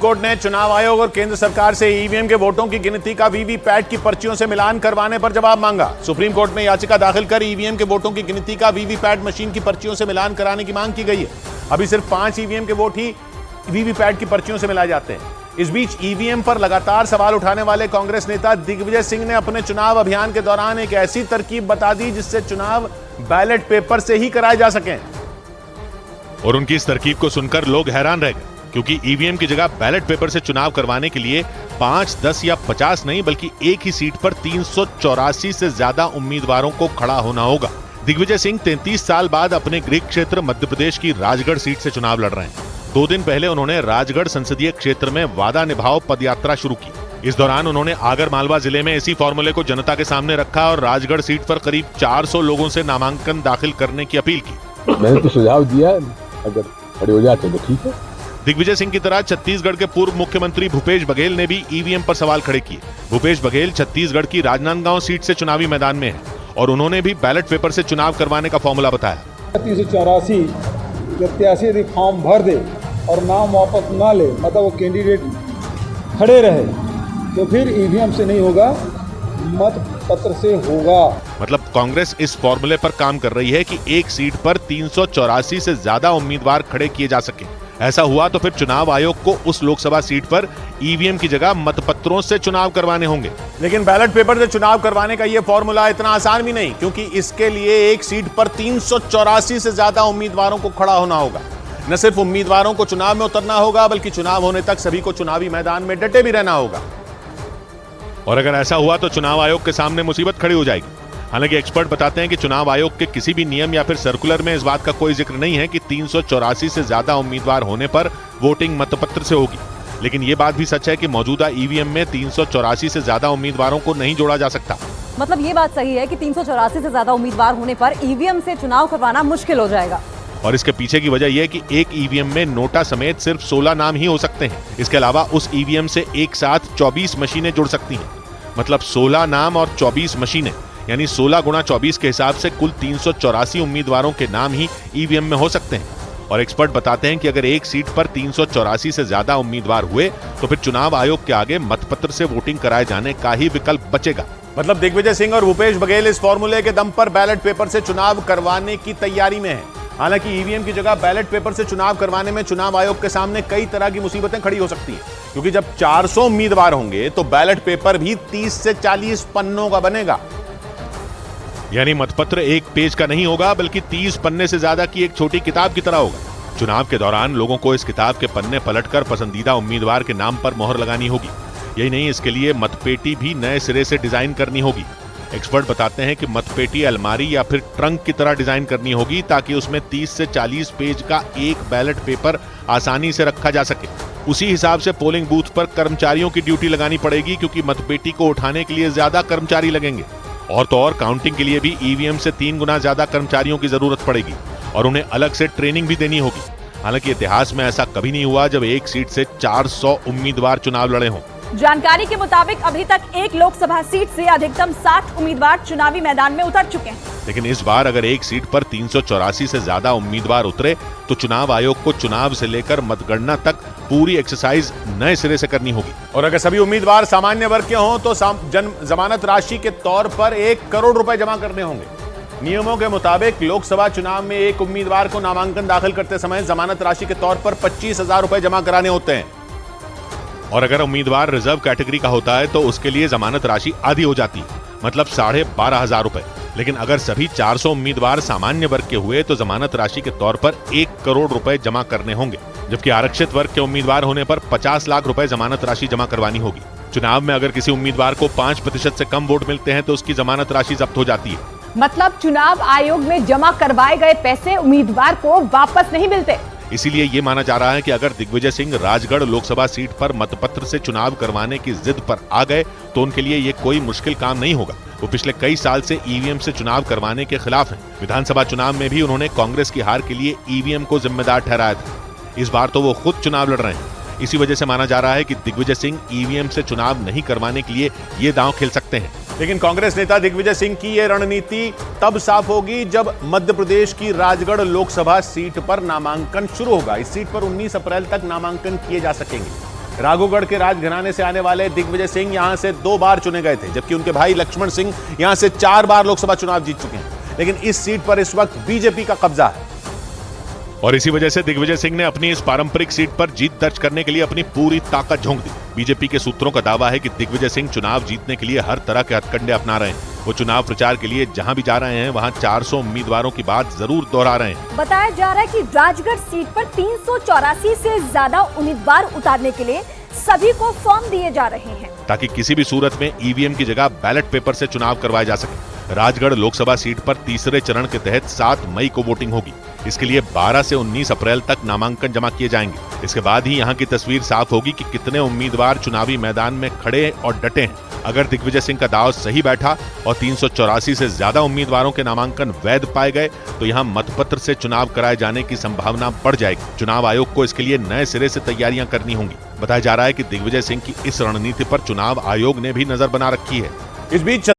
Court ने चुनाव आयोग और केंद्र सरकार से ईवीएम के वोटों की गिनती का वीवीपैट की पर्चियों से मिलान करवाने पर जवाब मांगा। सुप्रीम कोर्ट में याचिका दाखिल कर ईवीएम के वोटों की गिनती का वीवीपैट मशीन की पर्चियों से मिलान कराने की मांग की गई है। अभी सिर्फ 5 ईवीएम के वोट ही वीवीपैट की पर्चियों से मिलाए जाते हैं। इस बीच ईवीएम पर लगातार सवाल उठाने वाले कांग्रेस नेता दिग्विजय सिंह ने अपने चुनाव अभियान के दौरान एक ऐसी तरकीब बता दी जिससे चुनाव बैलेट पेपर से ही कराए जा सकें। और उनकी इस तरकीब को सुनकर लोग हैरान रह गए, क्योंकि ईवीएम की जगह बैलेट पेपर से चुनाव करवाने के लिए 5, 10 या 50 नहीं बल्कि एक ही सीट पर 384 से ज्यादा उम्मीदवारों को खड़ा होना होगा। दिग्विजय सिंह 33 साल बाद अपने गृह क्षेत्र मध्य प्रदेश की राजगढ़ सीट से चुनाव लड़ रहे हैं। 2 दिन पहले उन्होंने राजगढ़ संसदीय क्षेत्र में वादा निभाओ पदयात्रा शुरू की। इस दौरान उन्होंने आगर मालवा जिले में इसी फॉर्मूले को जनता के सामने रखा और राजगढ़ सीट पर करीब 400 लोगों से नामांकन दाखिल करने की अपील की। मैंने तो सुझाव दिया, अगर खड़े हो जाते तो ठीक है। दिग्विजय सिंह की तरह छत्तीसगढ़ के पूर्व मुख्यमंत्री भूपेश बघेल ने भी ईवीएम पर सवाल खड़े किए। भूपेश बघेल छत्तीसगढ़ की राजनांदगांव सीट से चुनावी मैदान में हैं और उन्होंने भी बैलेट पेपर से चुनाव करवाने का फॉर्मूला बताया। 384 प्रत्याशी यदि फॉर्म भर दे और नाम वापस ना ले, मतलब वो कैंडिडेट खड़े रहे, तो फिर ईवीएम से नहीं होगा, मत पत्र से होगा। मतलब कांग्रेस इस फॉर्मूले पर काम कर रही है कि एक सीट पर 384 से ज्यादा उम्मीदवार खड़े किए जा सके। ऐसा हुआ तो फिर चुनाव आयोग को उस लोकसभा सीट पर ईवीएम की जगह मतपत्रों से चुनाव करवाने होंगे। लेकिन बैलेट पेपर से चुनाव करवाने का यह फॉर्मूला इतना आसान भी नहीं, क्योंकि इसके लिए एक सीट पर 384 से ज्यादा उम्मीदवारों को खड़ा होना होगा। न सिर्फ उम्मीदवारों को चुनाव में उतरना होगा, बल्कि चुनाव होने तक सभी को चुनावी मैदान में डटे भी रहना होगा। और अगर ऐसा हुआ तो चुनाव आयोग के सामने मुसीबत खड़ी हो जाएगी। हालांकि एक्सपर्ट बताते हैं कि चुनाव आयोग के किसी भी नियम या फिर सर्कुलर में इस बात का कोई जिक्र नहीं है कि 384 से ज्यादा उम्मीदवार होने पर वोटिंग मतपत्र से होगी। लेकिन ये बात भी सच है कि मौजूदा ईवीएम में 384 से ज्यादा उम्मीदवारों को नहीं जोड़ा जा सकता। मतलब ये बात सही है कि 384 से ज्यादा उम्मीदवार होने पर ईवीएम से चुनाव करवाना मुश्किल हो जाएगा। और इसके पीछे की वजह यह है कि एक ईवीएम में नोटा समेत सिर्फ 16 नाम ही हो सकते हैं। इसके अलावा उस ईवीएम से एक साथ 24 मशीनें जुड़ सकती हैं। मतलब 16 नाम और 24 मशीनें, यानी 16 गुणा 24 के हिसाब से कुल 384 उम्मीदवारों के नाम ही ईवीएम में हो सकते हैं। और एक्सपर्ट बताते हैं कि अगर एक सीट पर 384 से ज्यादा उम्मीदवार हुए तो फिर चुनाव आयोग के आगे मतपत्र से वोटिंग कराए जाने का ही विकल्प बचेगा। मतलब दिग्विजय सिंह और भूपेश बघेल इस फॉर्मूले के दम पर बैलेट पेपर से चुनाव करवाने की तैयारी में है। हालांकि ईवीएम की जगह बैलेट पेपर से चुनाव करवाने में चुनाव आयोग के सामने कई तरह की मुसीबतें खड़ी हो सकती हैं, क्योंकि जब 400 उम्मीदवार होंगे तो बैलेट पेपर भी 30 से 40 पन्नों का बनेगा। यानी मतपत्र एक पेज का नहीं होगा, बल्कि 30 पन्ने से ज्यादा की एक छोटी किताब की तरह होगा। चुनाव के दौरान लोगों को इस किताब के पन्ने पलटकर पसंदीदा उम्मीदवार के नाम पर मोहर लगानी होगी। यही नहीं, इसके लिए मतपेटी भी नए सिरे से डिजाइन करनी होगी। एक्सपर्ट बताते हैं कि मतपेटी अलमारी या फिर ट्रंक की तरह डिजाइन करनी होगी, ताकि उसमें 30 से 40 पेज का एक बैलेट पेपर आसानी से रखा जा सके। उसी हिसाब से पोलिंग बूथ पर कर्मचारियों की ड्यूटी लगानी पड़ेगी, क्योंकि मतपेटी को उठाने के लिए ज्यादा कर्मचारी लगेंगे। और तो और काउंटिंग के लिए भी ईवीएम से 3 गुना ज्यादा कर्मचारियों की जरूरत पड़ेगी और उन्हें अलग से ट्रेनिंग भी देनी होगी। हालांकि इतिहास में ऐसा कभी नहीं हुआ जब एक सीट से 400 उम्मीदवार चुनाव लड़े हों। जानकारी के मुताबिक अभी तक एक लोकसभा सीट से अधिकतम 60 उम्मीदवार चुनावी मैदान में उतर चुके हैं। लेकिन इस बार अगर एक सीट पर 384 से ज्यादा उम्मीदवार उतरे तो चुनाव आयोग को चुनाव से लेकर मतगणना तक पूरी एक्सरसाइज नए सिरे से करनी होगी। और अगर सभी उम्मीदवार सामान्य वर्ग के हों तो जमानत राशि के तौर पर 1 करोड़ रुपए जमा करने होंगे। नियमों के मुताबिक लोकसभा चुनाव में एक उम्मीदवार को नामांकन दाखिल करते समय जमानत राशि के तौर पर 25,000 रुपए जमा कराने होते हैं। और अगर उम्मीदवार रिजर्व कैटेगरी का होता है तो उसके लिए जमानत राशि आधी हो जाती है, मतलब 12,500 रुपए। लेकिन अगर सभी 400 उम्मीदवार सामान्य वर्ग के हुए तो जमानत राशि के तौर पर 1 करोड़ रुपए जमा करने होंगे, जबकि आरक्षित वर्ग के उम्मीदवार होने पर 50 लाख रुपए जमानत राशि जमा करवानी होगी। चुनाव में अगर किसी उम्मीदवार को 5% से कम वोट मिलते हैं तो उसकी जमानत राशि जब्त हो जाती है। मतलब चुनाव आयोग में जमा करवाए गए पैसे उम्मीदवार को वापस नहीं मिलते। इसीलिए ये माना जा रहा है कि अगर दिग्विजय सिंह राजगढ़ लोकसभा सीट पर मतपत्र से चुनाव करवाने की जिद पर आ गए तो उनके लिए ये कोई मुश्किल काम नहीं होगा। वो पिछले कई साल से ईवीएम से चुनाव करवाने के खिलाफ हैं। विधानसभा चुनाव में भी उन्होंने कांग्रेस की हार के लिए ईवीएम को जिम्मेदार ठहराया था। इस बार तो वो खुद चुनाव लड़ रहे हैं। इसी वजह से माना जा रहा है कि दिग्विजय सिंह ईवीएम से चुनाव नहीं करवाने के लिए ये दांव खेल सकते हैं। लेकिन कांग्रेस नेता दिग्विजय सिंह की यह रणनीति तब साफ होगी जब मध्य प्रदेश की राजगढ़ लोकसभा सीट पर नामांकन शुरू होगा। इस सीट पर 19 अप्रैल तक नामांकन किए जा सकेंगे। राघोगढ़ के राजघराने से आने वाले दिग्विजय सिंह यहां से 2 बार चुने गए थे, जबकि उनके भाई लक्ष्मण सिंह यहां से 4 बार लोकसभा चुनाव जीत चुके हैं। लेकिन इस सीट पर इस वक्त बीजेपी का कब्जा है और इसी वजह से दिग्विजय सिंह ने अपनी इस पारंपरिक सीट पर जीत दर्ज करने के लिए अपनी पूरी ताकत झोंक दी। बीजेपी के सूत्रों का दावा है कि दिग्विजय सिंह चुनाव जीतने के लिए हर तरह के हथकंडे अपना रहे हैं। वो चुनाव प्रचार के लिए जहां भी जा रहे हैं वहां 400 उम्मीदवारों की बात जरूर दोहरा रहे हैं। बताया जा रहा है कि राजगढ़ सीट पर 384 से ज्यादा उम्मीदवार उतारने के लिए सभी को फॉर्म दिए जा रहे हैं, ताकि किसी भी सूरत में ईवीएम की जगह बैलेट पेपर से चुनाव करवाया जा सके। राजगढ़ लोकसभा सीट पर तीसरे चरण के तहत 7 मई को वोटिंग होगी। इसके लिए 12 से 19 अप्रैल तक नामांकन जमा किए जाएंगे। इसके बाद ही यहां की तस्वीर साफ होगी कि कितने उम्मीदवार चुनावी मैदान में खड़े और डटे हैं। अगर दिग्विजय सिंह का दांव सही बैठा और 384 से ज्यादा उम्मीदवारों के नामांकन वैध पाए गए तो यहां मतपत्र से चुनाव कराए जाने की संभावना बढ़ जाएगी। चुनाव आयोग को इसके लिए नए सिरे से तैयारियां करनी होंगी। बताया जा रहा है कि दिग्विजय सिंह की इस रणनीति पर चुनाव आयोग ने भी नजर बना रखी है। इस बीच